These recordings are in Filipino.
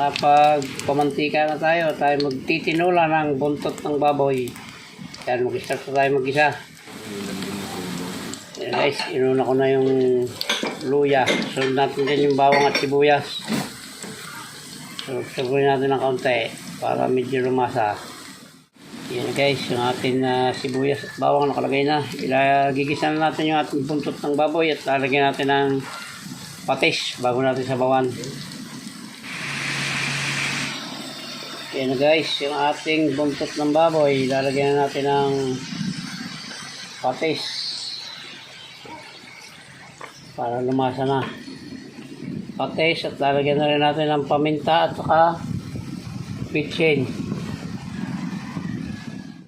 nakapagpamantika na tayo. Tayo magtitinula ng buntot ng baboy. Yan, mag-start na tayo mag-isa. Yan guys, inuna ko na yung luya. Sunod natin din yung bawang at sibuyas. So, sabunin natin ng kaunti para medyo lumasa. Yan guys, yung ating sibuyas at bawang nakalagay na. Gigisa na natin yung ating buntot ng baboy at lalagyan natin ng patis bago natin sabawan. Yan guys, yung ating buntot ng baboy, lalagyan na natin ng patis para lumasa na. Patis at lalagyan na rin natin ng paminta at saka bitchin.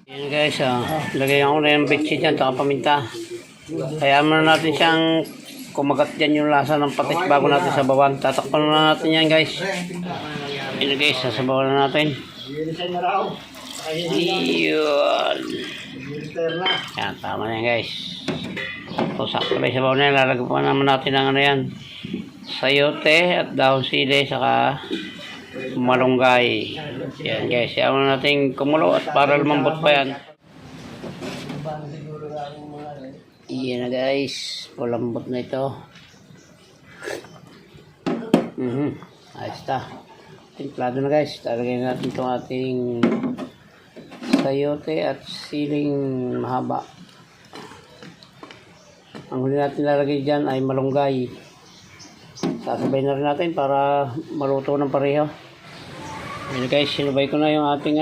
Yan guys, lagyan ko na yung bitchin dyan at saka paminta. Kaya muna natin siyang kumagat dyan yung lasa ng patis bago natin sabawan. Tatakpan na natin yan guys. Yan guys, sasabawan na natin. Yun. Yan, tama na yan guys. So, sakto na yung sabaw na yan. Lalagyan pa naman natin ng ano yan, sayote at dahon sili saka malunggay. Yan guys, yan na natin kumulo at para lumambot pa yan. Yan na guys, malambot na ito. Ayos ta. Timplado na guys, talagay natin itong ating sayote at siling mahaba. Ang huli natin lalagay dyan ay malunggay. Sasabay na rin natin para maluto ng pareho. Yan guys, sinubay ko na yung ating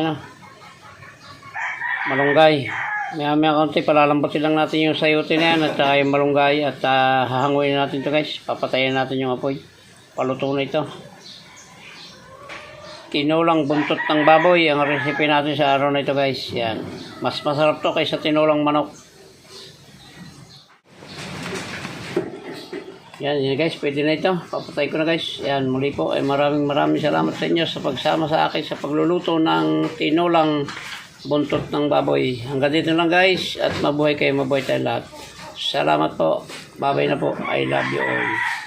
malunggay. Maya kaunti, palalambutin lang natin yung sayote na yan at yung malunggay at hahanguin natin ito guys. Papatayin natin yung apoy. Paluto na ito. Tinulang buntot ng baboy ang recipe natin sa araw na ito guys. Yan. Mas masarap to kaysa tinulang manok. Yan guys, pwede na ito. Papatay ko na guys. Yan, muli po ay maraming salamat sa inyo sa pagsama sa akin sa pagluluto ng tinulang buntot ng baboy. Hanggang dito lang guys at mabuhay kayo, mabuhay tayo lahat. Salamat po. Babay na po. I love you all.